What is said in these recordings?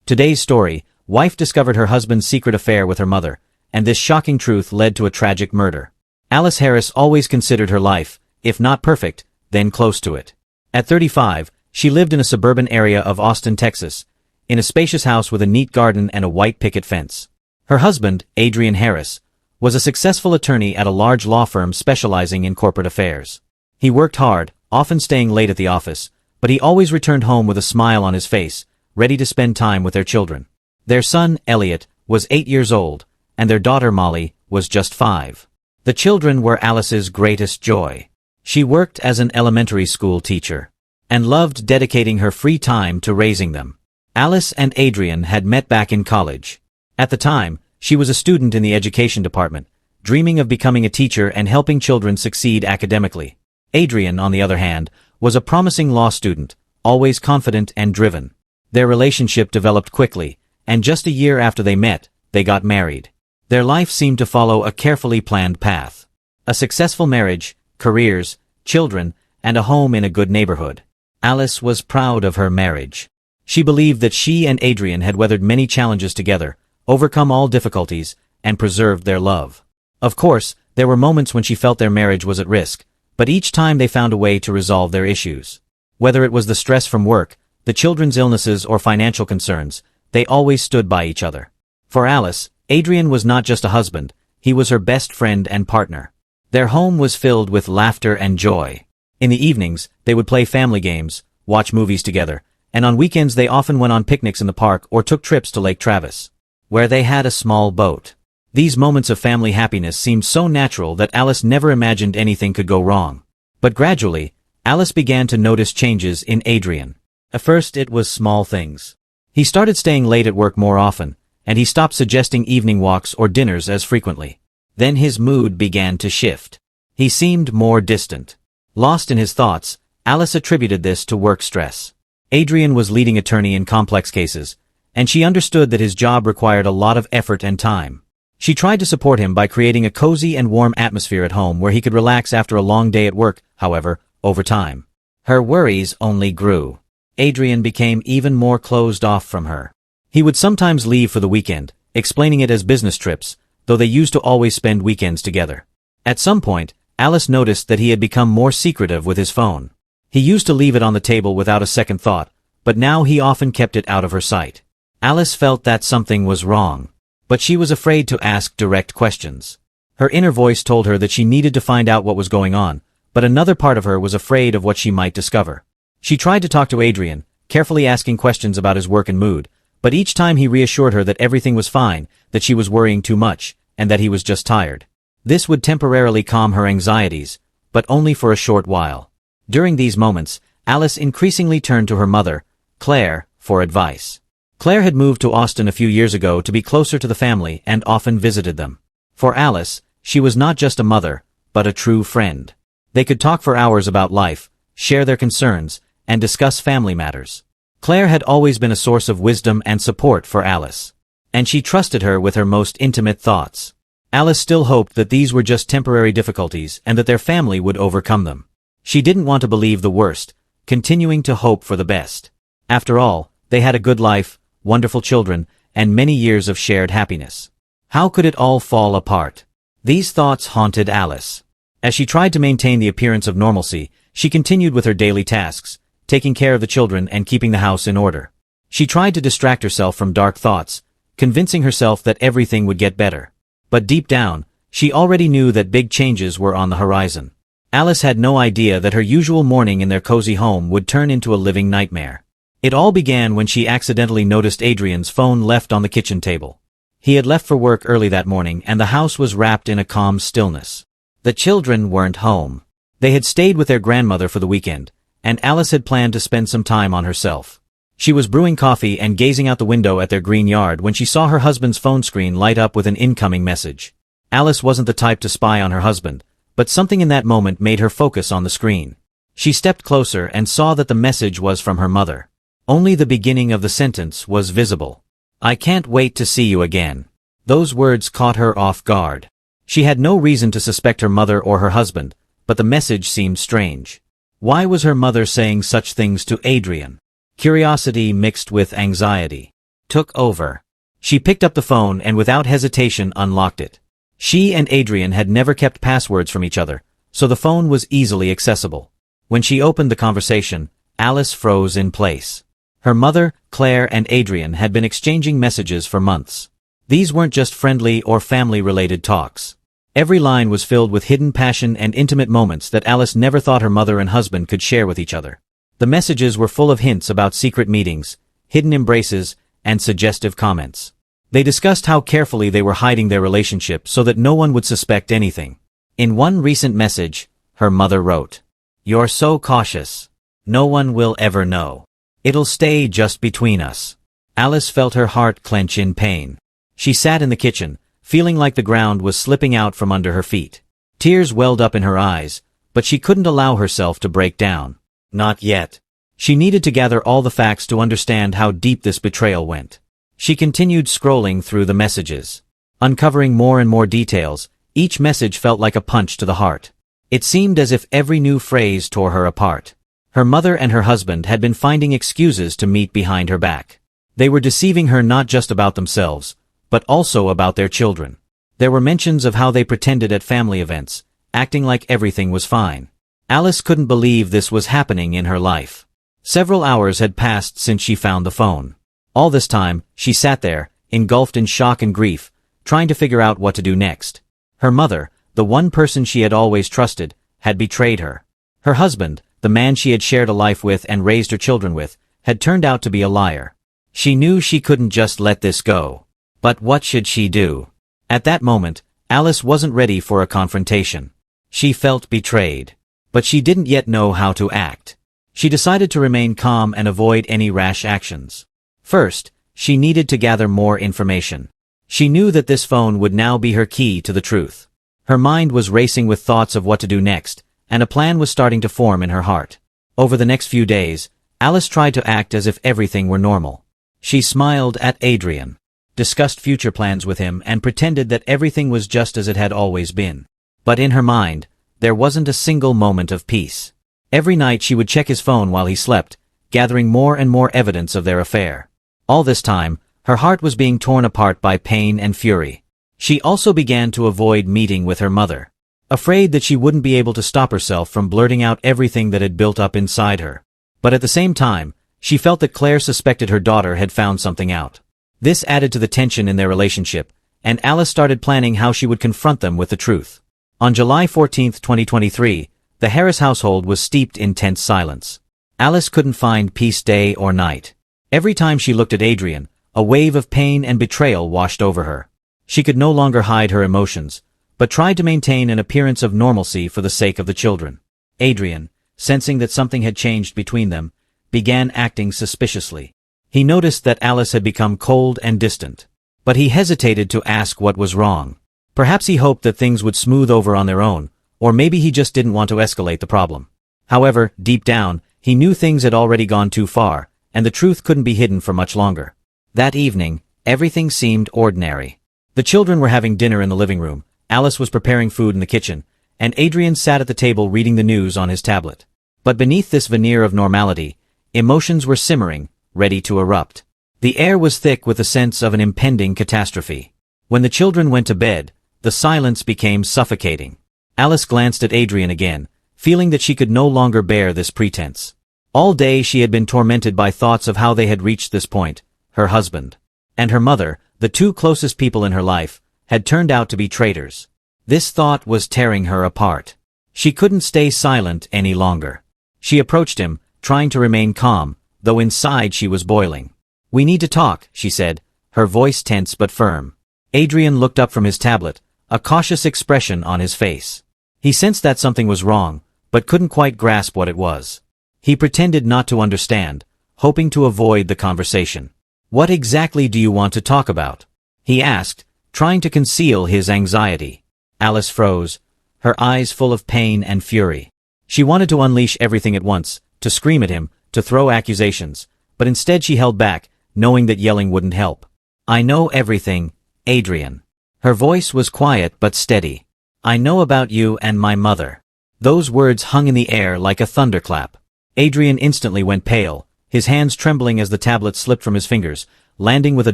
Today's story: wife discovered her husband's secret affair with her mother, and this shocking truth led to a tragic murder. Alice Harris always considered her life, if not perfect, then close to it. At 35, she lived in a suburban area of Austin, Texas, in a spacious house with a neat garden and a white picket fence. Her husband, Adrian Harris, was a successful attorney at a large law firm specializing in corporate affairs. He worked hard, often staying late at the office, but he always returned home with a smile on his face, ready to spend time with their children. Their son, Elliot, was 8 years old, and their daughter, Molly, was just 5. The children were Alice's greatest joy. She worked as an elementary school teacher, and loved dedicating her free time to raising them. Alice and Adrian had met back in college. At the time, she was a student in the education department, dreaming of becoming a teacher and helping children succeed academically. Adrian, on the other hand, was a promising law student, always confident and driven. Their relationship developed quickly, and just a year after they met, they got married. Their life seemed to follow a carefully planned path. A successful marriage, careers, children, and a home in a good neighborhood. Alice was proud of her marriage. She believed that she and Adrian had weathered many challenges together, overcome all difficulties, and preserved their love. Of course, there were moments when she felt their marriage was at risk, but each time they found a way to resolve their issues. Whether it was the stress from work, the children's illnesses, or financial concerns, they always stood by each other. For Alice, Adrian was not just a husband, he was her best friend and partner. Their home was filled with laughter and joy. In the evenings, they would play family games, watch movies together, and on weekends they often went on picnics in the park or took trips to Lake Travis, where they had a small boat. These moments of family happiness seemed so natural that Alice never imagined anything could go wrong. But gradually, Alice began to notice changes in Adrian. At first it was small things. He started staying late at work more often, and he stopped suggesting evening walks or dinners as frequently. Then his mood began to shift. He seemed more distant. Lost in his thoughts, Alice attributed this to work stress. Adrian was leading attorney in complex cases, and she understood that his job required a lot of effort and time. She tried to support him by creating a cozy and warm atmosphere at home where he could relax after a long day at work. However, over time, her worries only grew. Adrian became even more closed off from her. He would sometimes leave for the weekend, explaining it as business trips, though they used to always spend weekends together. At some point, Alice noticed that he had become more secretive with his phone. He used to leave it on the table without a second thought, but now he often kept it out of her sight. Alice felt that something was wrong, but she was afraid to ask direct questions. Her inner voice told her that she needed to find out what was going on, but another part of her was afraid of what she might discover. She tried to talk to Adrian, carefully asking questions about his work and mood, but each time he reassured her that everything was fine, that she was worrying too much, and that he was just tired. This would temporarily calm her anxieties, but only for a short while. During these moments, Alice increasingly turned to her mother, Claire, for advice. Claire had moved to Austin a few years ago to be closer to the family and often visited them. For Alice, she was not just a mother, but a true friend. They could talk for hours about life, share their concerns, and discuss family matters. Claire had always been a source of wisdom and support for Alice, and she trusted her with her most intimate thoughts. Alice still hoped that these were just temporary difficulties and that their family would overcome them. She didn't want to believe the worst, continuing to hope for the best. After all, they had a good life, wonderful children, and many years of shared happiness. How could it all fall apart? These thoughts haunted Alice. As she tried to maintain the appearance of normalcy, she continued with her daily tasks, taking care of the children and keeping the house in order. She tried to distract herself from dark thoughts, convincing herself that everything would get better. But deep down, she already knew that big changes were on the horizon. Alice had no idea that her usual morning in their cozy home would turn into a living nightmare. It all began when she accidentally noticed Adrian's phone left on the kitchen table. He had left for work early that morning and the house was wrapped in a calm stillness. The children weren't home. They had stayed with their grandmother for the weekend, and Alice had planned to spend some time on herself. She was brewing coffee and gazing out the window at their green yard when she saw her husband's phone screen light up with an incoming message. Alice wasn't the type to spy on her husband, but something in that moment made her focus on the screen. She stepped closer and saw that the message was from her mother. Only the beginning of the sentence was visible. "I can't wait to see you again." Those words caught her off guard. She had no reason to suspect her mother or her husband, but the message seemed strange. Why was her mother saying such things to Adrian? Curiosity mixed with anxiety. took over. She picked up the phone and without hesitation unlocked it. She and Adrian had never kept passwords from each other, so the phone was easily accessible. When she opened the conversation, Alice froze in place. Her mother, Claire, and Adrian had been exchanging messages for months. These weren't just friendly or family-related talks. Every line was filled with hidden passion and intimate moments that Alice never thought her mother and husband could share with each other. The messages were full of hints about secret meetings, hidden embraces, and suggestive comments. They discussed how carefully they were hiding their relationship so that no one would suspect anything. In one recent message, her mother wrote, "You're so cautious. No one will ever know. It'll stay just between us." Alice felt her heart clench in pain. She sat in the kitchen, feeling like the ground was slipping out from under her feet. Tears welled up in her eyes, but she couldn't allow herself to break down. Not yet. She needed to gather all the facts to understand how deep this betrayal went. She continued scrolling through the messages. Uncovering more and more details, each message felt like a punch to the heart. It seemed as if every new phrase tore her apart. Her mother and her husband had been finding excuses to meet behind her back. They were deceiving her not just about themselves, but also about their children. There were mentions of how they pretended at family events, acting like everything was fine. Alice couldn't believe this was happening in her life. Several hours had passed since she found the phone. All this time, she sat there, engulfed in shock and grief, trying to figure out what to do next. Her mother, the one person she had always trusted, had betrayed her. Her husband, the man she had shared a life with and raised her children with, had turned out to be a liar. She knew she couldn't just let this go. But what should she do? At that moment, Alice wasn't ready for a confrontation. She felt betrayed. But she didn't yet know how to act. She decided to remain calm and avoid any rash actions. First, she needed to gather more information. She knew that this phone would now be her key to the truth. Her mind was racing with thoughts of what to do next, and a plan was starting to form in her heart. Over the next few days, Alice tried to act as if everything were normal. She smiled at Adrian, discussed future plans with him, and pretended that everything was just as it had always been. But in her mind, there wasn't a single moment of peace. Every night she would check his phone while he slept, gathering more and more evidence of their affair. All this time, her heart was being torn apart by pain and fury. She also began to avoid meeting with her mother, afraid that she wouldn't be able to stop herself from blurting out everything that had built up inside her. But at the same time, she felt that Claire suspected her daughter had found something out. This added to the tension in their relationship, and Alice started planning how she would confront them with the truth. On July 14, 2023, the Harris household was steeped in tense silence. Alice couldn't find peace day or night. Every time she looked at Adrian, a wave of pain and betrayal washed over her. She could no longer hide her emotions, but tried to maintain an appearance of normalcy for the sake of the children. Adrian, sensing that something had changed between them, began acting suspiciously. He noticed that Alice had become cold and distant. But he hesitated to ask what was wrong. Perhaps he hoped that things would smooth over on their own, or maybe he just didn't want to escalate the problem. However, deep down, he knew things had already gone too far, and the truth couldn't be hidden for much longer. That evening, everything seemed ordinary. The children were having dinner in the living room, Alice was preparing food in the kitchen, and Adrian sat at the table reading the news on his tablet. But beneath this veneer of normality, emotions were simmering, ready to erupt. The air was thick with a sense of an impending catastrophe. When the children went to bed, the silence became suffocating. Alice glanced at Adrian again, feeling that she could no longer bear this pretense. All day she had been tormented by thoughts of how they had reached this point. Her husband and her mother, the two closest people in her life, had turned out to be traitors. This thought was tearing her apart. She couldn't stay silent any longer. She approached him, trying to remain calm, though inside she was boiling. "We need to talk," she said, her voice tense but firm. Adrian looked up from his tablet, a cautious expression on his face. He sensed that something was wrong, but couldn't quite grasp what it was. He pretended not to understand, hoping to avoid the conversation. "What exactly do you want to talk about?" he asked, trying to conceal his anxiety. Alice froze, her eyes full of pain and fury. She wanted to unleash everything at once, to scream at him, to throw accusations, but instead she held back, knowing that yelling wouldn't help. "I know everything, Adrian." Her voice was quiet but steady. "I know about you and my mother." Those words hung in the air like a thunderclap. Adrian instantly went pale, his hands trembling as the tablet slipped from his fingers, landing with a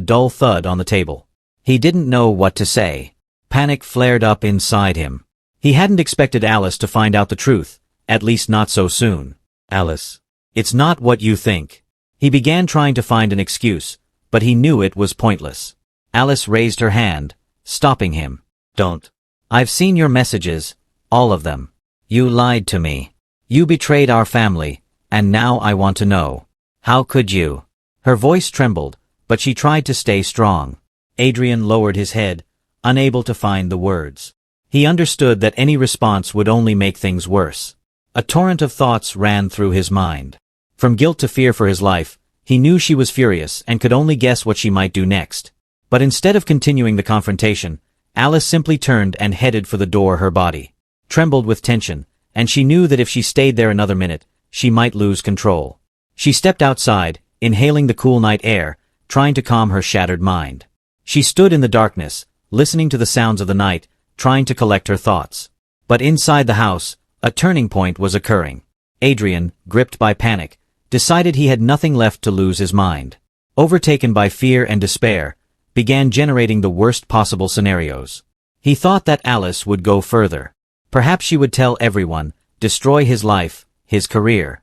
dull thud on the table. He didn't know what to say. Panic flared up inside him. He hadn't expected Alice to find out the truth, at least not so soon. Alice. It's not what you think. He began trying to find an excuse, but he knew it was pointless. Alice raised her hand, stopping him. Don't. I've seen your messages, all of them. You lied to me. You betrayed our family, and now I want to know. How could you? Her voice trembled, but she tried to stay strong. Adrian lowered his head, unable to find the words. He understood that any response would only make things worse. A torrent of thoughts ran through his mind. From guilt to fear for his life, he knew she was furious and could only guess what she might do next. But instead of continuing the confrontation, Alice simply turned and headed for the door. Her body trembled with tension, and she knew that if she stayed there another minute, she might lose control. She stepped outside, inhaling the cool night air, trying to calm her shattered mind. She stood in the darkness, listening to the sounds of the night, trying to collect her thoughts. But inside the house, a turning point was occurring. Adrian, gripped by panic, decided he had nothing left to lose. His mind, overtaken by fear and despair, began generating the worst possible scenarios. He thought that Alice would go further. Perhaps she would tell everyone, destroy his life, his career.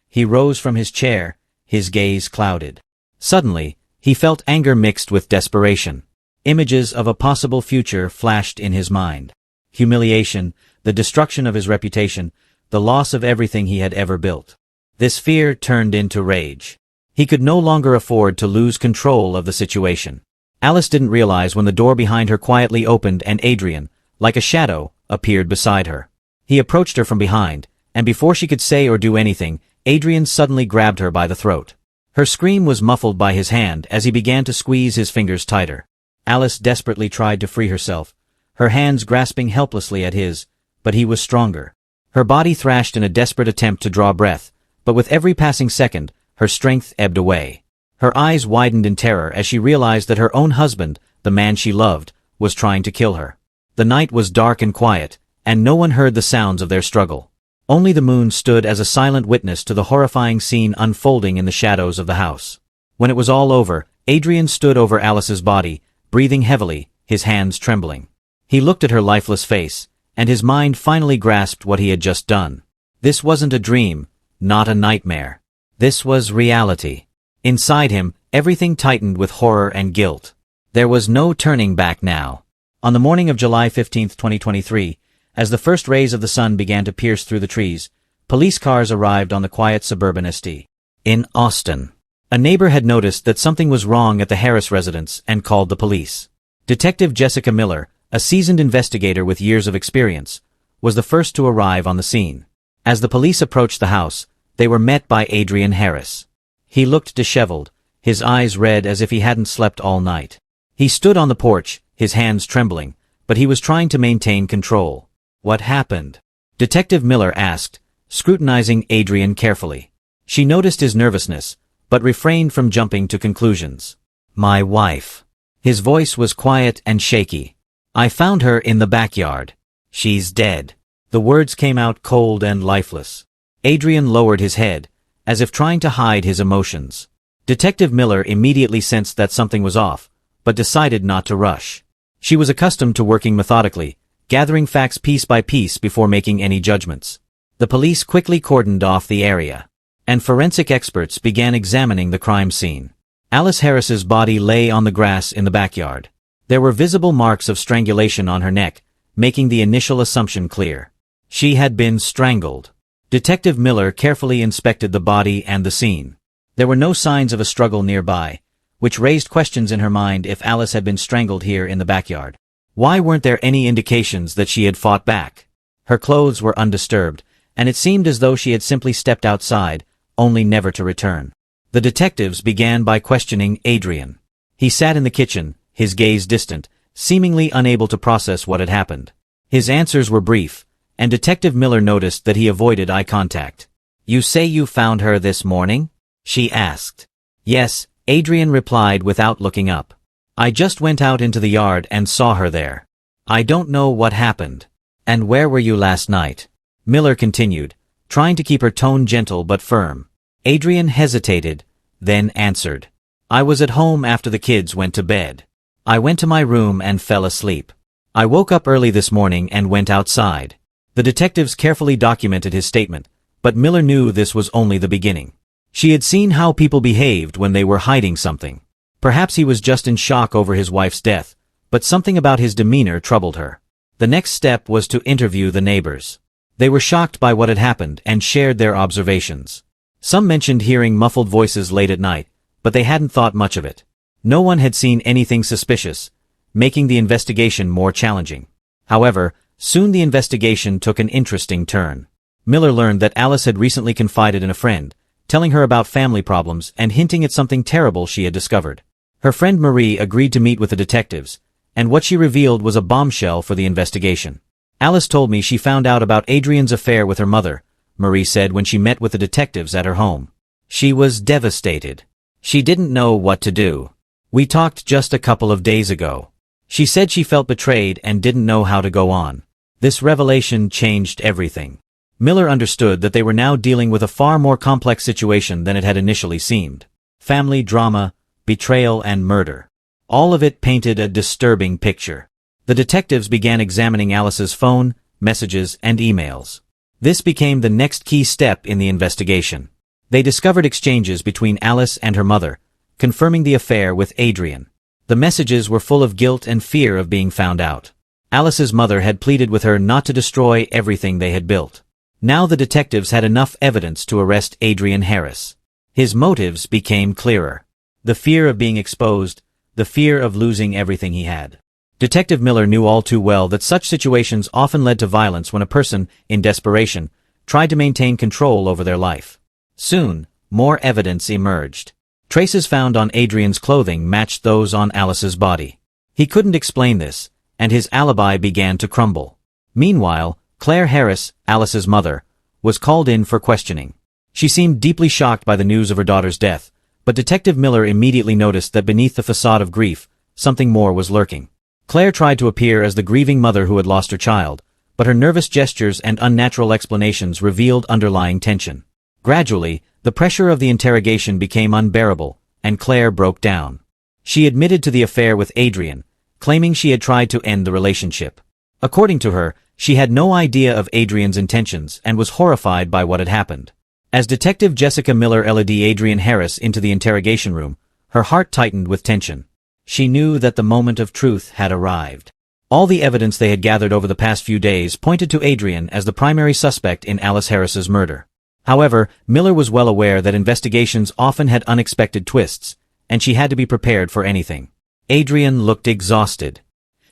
He rose from his chair, his gaze clouded. Suddenly, he felt anger mixed with desperation. Images of a possible future flashed in his mind. Humiliation, the destruction of his reputation, the loss of everything he had ever built. This fear turned into rage. He could no longer afford to lose control of the situation. Alice didn't realize when the door behind her quietly opened and Adrian, like a shadow, appeared beside her. He approached her from behind, and before she could say or do anything, Adrian suddenly grabbed her by the throat. Her scream was muffled by his hand as he began to squeeze his fingers tighter. Alice desperately tried to free herself, her hands grasping helplessly at his, but he was stronger. Her body thrashed in a desperate attempt to draw breath, but with every passing second, her strength ebbed away. Her eyes widened in terror as she realized that her own husband, the man she loved, was trying to kill her. The night was dark and quiet, and no one heard the sounds of their struggle. Only the moon stood as a silent witness to the horrifying scene unfolding in the shadows of the house. When it was all over, Adrian stood over Alice's body, breathing heavily, his hands trembling. He looked at her lifeless face, and his mind finally grasped what he had just done. This wasn't a dream, not a nightmare. This was reality. Inside him, everything tightened with horror and guilt. There was no turning back now. On the morning of July 15, 2023, as the first rays of the sun began to pierce through the trees, police cars arrived on the quiet suburban St. in Austin. A neighbor had noticed that something was wrong at the Harris residence and called the police. Detective Jessica Miller, a seasoned investigator with years of experience, was the first to arrive on the scene. As the police approached the house, they were met by Adrian Harris. He looked disheveled, his eyes red as if he hadn't slept all night. He stood on the porch, his hands trembling, but he was trying to maintain control. What happened? Detective Miller asked, scrutinizing Adrian carefully. She noticed his nervousness, but refrained from jumping to conclusions. My wife. His voice was quiet and shaky. I found her in the backyard. She's dead. The words came out cold and lifeless. Adrian lowered his head, as if trying to hide his emotions. Detective Miller immediately sensed that something was off, but decided not to rush. She was accustomed to working methodically, gathering facts piece by piece before making any judgments. The police quickly cordoned off the area, and forensic experts began examining the crime scene. Alice Harris's body lay on the grass in the backyard. There were visible marks of strangulation on her neck, making the initial assumption clear. She had been strangled. Detective Miller carefully inspected the body and the scene. There were no signs of a struggle nearby, which raised questions in her mind if Alice had been strangled here in the backyard. Why weren't there any indications that she had fought back? Her clothes were undisturbed, and it seemed as though she had simply stepped outside, only never to return. The detectives began by questioning Adrian. He sat in the kitchen, his gaze distant, seemingly unable to process what had happened. His answers were brief, and Detective Miller noticed that he avoided eye contact. You say you found her this morning? She asked. Yes, Adrian replied without looking up. I just went out into the yard and saw her there. I don't know what happened. And where were you last night? Miller continued, trying to keep her tone gentle but firm. Adrian hesitated, then answered. I was at home after the kids went to bed. I went to my room and fell asleep. I woke up early this morning and went outside. The detectives carefully documented his statement, but Miller knew this was only the beginning. She had seen how people behaved when they were hiding something. Perhaps he was just in shock over his wife's death, but something about his demeanor troubled her. The next step was to interview the neighbors. They were shocked by what had happened and shared their observations. Some mentioned hearing muffled voices late at night, but they hadn't thought much of it. No one had seen anything suspicious, making the investigation more challenging. However, soon the investigation took an interesting turn. Miller learned that Alice had recently confided in a friend, telling her about family problems and hinting at something terrible she had discovered. Her friend Marie agreed to meet with the detectives, and what she revealed was a bombshell for the investigation. Alice told me she found out about Adrian's affair with her mother, Marie said when she met with the detectives at her home. She was devastated. She didn't know what to do. We talked just a couple of days ago. She said she felt betrayed and didn't know how to go on. This revelation changed everything. Miller understood that they were now dealing with a far more complex situation than it had initially seemed. Family drama, betrayal and murder. All of it painted a disturbing picture. The detectives began examining Alice's phone, messages, and emails. This became the next key step in the investigation. They discovered exchanges between Alice and her mother, confirming the affair with Adrian. The messages were full of guilt and fear of being found out. Alice's mother had pleaded with her not to destroy everything they had built. Now the detectives had enough evidence to arrest Adrian Harris. His motives became clearer. The fear of being exposed, the fear of losing everything he had. Detective Miller knew all too well that such situations often led to violence when a person, in desperation, tried to maintain control over their life. Soon, more evidence emerged. Traces found on Adrian's clothing matched those on Alice's body. He couldn't explain this, and his alibi began to crumble. Meanwhile, Claire Harris, Alice's mother, was called in for questioning. She seemed deeply shocked by the news of her daughter's death, but Detective Miller immediately noticed that beneath the facade of grief, something more was lurking. Claire tried to appear as the grieving mother who had lost her child, but her nervous gestures and unnatural explanations revealed underlying tension. Gradually, the pressure of the interrogation became unbearable, and Claire broke down. She admitted to the affair with Adrian, claiming she had tried to end the relationship. According to her, she had no idea of Adrian's intentions and was horrified by what had happened. As Detective Jessica Miller led Adrian Harris into the interrogation room, her heart tightened with tension. She knew that the moment of truth had arrived. All the evidence they had gathered over the past few days pointed to Adrian as the primary suspect in Alice Harris's murder. However, Miller was well aware that investigations often had unexpected twists, and she had to be prepared for anything. Adrian looked exhausted.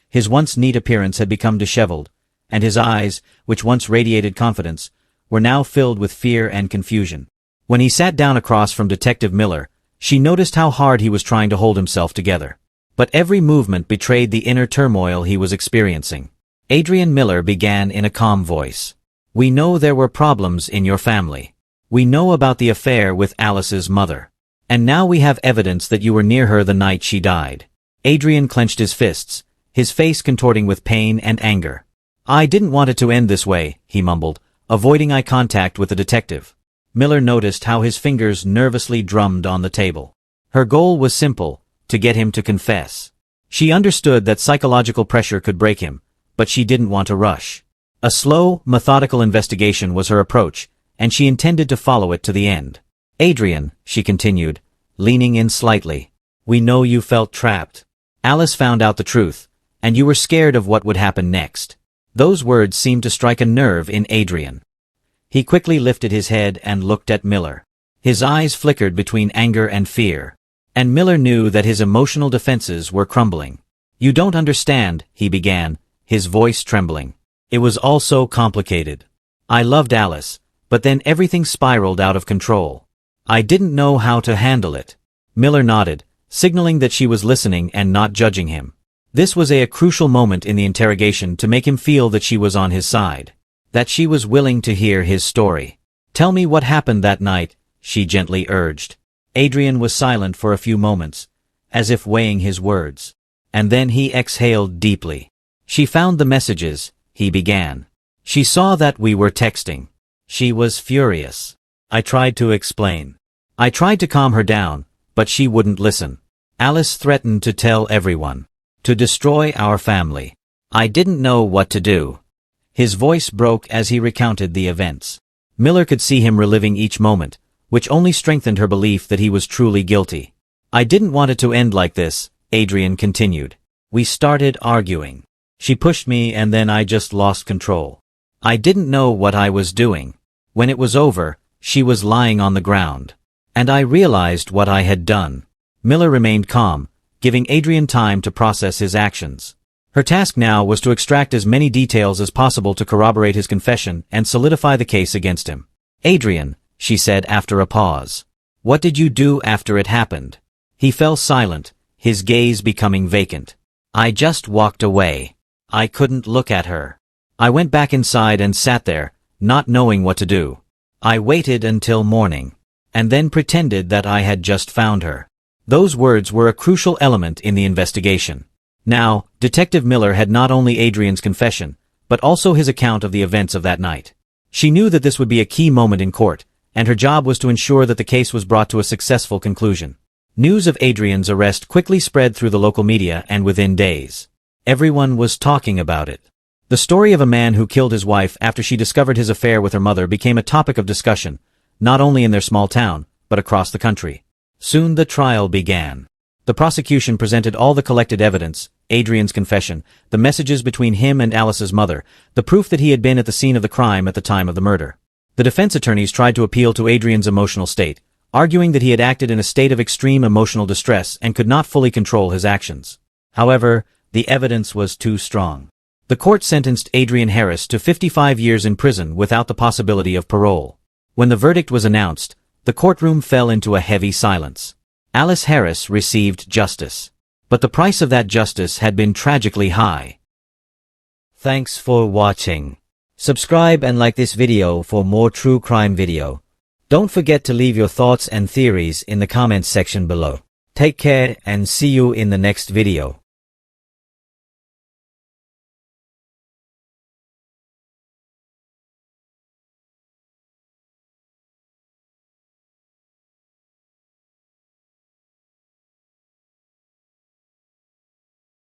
His once neat appearance had become disheveled, and his eyes, which once radiated confidence, were now filled with fear and confusion. When he sat down across from Detective Miller, she noticed how hard he was trying to hold himself together. But every movement betrayed the inner turmoil he was experiencing. Adrian Miller began in a calm voice. "We know there were problems in your family. We know about the affair with Alice's mother. And now we have evidence that you were near her the night she died." Adrian clenched his fists, his face contorting with pain and anger. "I didn't want it to end this way," he mumbled, avoiding eye contact with the detective. Miller noticed how his fingers nervously drummed on the table. Her goal was simple, to get him to confess. She understood that psychological pressure could break him, but she didn't want to rush. A slow, methodical investigation was her approach, and she intended to follow it to the end. "Adrian," she continued, leaning in slightly, "we know you felt trapped. Alice found out the truth, and you were scared of what would happen next." Those words seemed to strike a nerve in Adrian. He quickly lifted his head and looked at Miller. His eyes flickered between anger and fear. And Miller knew that his emotional defenses were crumbling. "You don't understand," he began, his voice trembling. "It was all so complicated. I loved Alice, but then everything spiraled out of control. I didn't know how to handle it." Miller nodded, signaling that she was listening and not judging him. This was a crucial moment in the interrogation to make him feel that she was on his side, that she was willing to hear his story. "Tell me what happened that night," she gently urged. Adrian was silent for a few moments, as if weighing his words. And then he exhaled deeply. "She found the messages," he began. "She saw that we were texting. She was furious. I tried to explain. I tried to calm her down, but she wouldn't listen. Alice threatened to tell everyone. To destroy our family. I didn't know what to do. His voice broke as he recounted the events. Miller could see him reliving each moment, which only strengthened her belief that he was truly guilty. I didn't want it to end like this, Adrian continued. We started arguing. She pushed me and then I just lost control. I didn't know what I was doing. When it was over, she was lying on the ground. And I realized what I had done. Miller remained calm, giving Adrian time to process his actions. Her task now was to extract as many details as possible to corroborate his confession and solidify the case against him. Adrian, she said after a pause. What did you do after it happened? He fell silent, his gaze becoming vacant. I just walked away. I couldn't look at her. I went back inside and sat there, not knowing what to do. I waited until morning, and then pretended that I had just found her. Those words were a crucial element in the investigation. Now, Detective Miller had not only Adrian's confession, but also his account of the events of that night. She knew that this would be a key moment in court, and her job was to ensure that the case was brought to a successful conclusion. News of Adrian's arrest quickly spread through the local media and within days. Everyone was talking about it. The story of a man who killed his wife after she discovered his affair with her mother became a topic of discussion, not only in their small town, but across the country. Soon the trial began. The prosecution presented all the collected evidence, Adrian's confession, the messages between him and Alice's mother, the proof that he had been at the scene of the crime at the time of the murder. The defense attorneys tried to appeal to Adrian's emotional state, arguing that he had acted in a state of extreme emotional distress and could not fully control his actions. However, the evidence was too strong. The court sentenced Adrian Harris to 55 years in prison without the possibility of parole. When the verdict was announced, the courtroom fell into a heavy silence. Alice Harris received justice. But the price of that justice had been tragically high. Thanks for watching. Subscribe and like this video for more true crime video. Don't forget to leave your thoughts and theories in the comments section below. Take care and see you in the next video.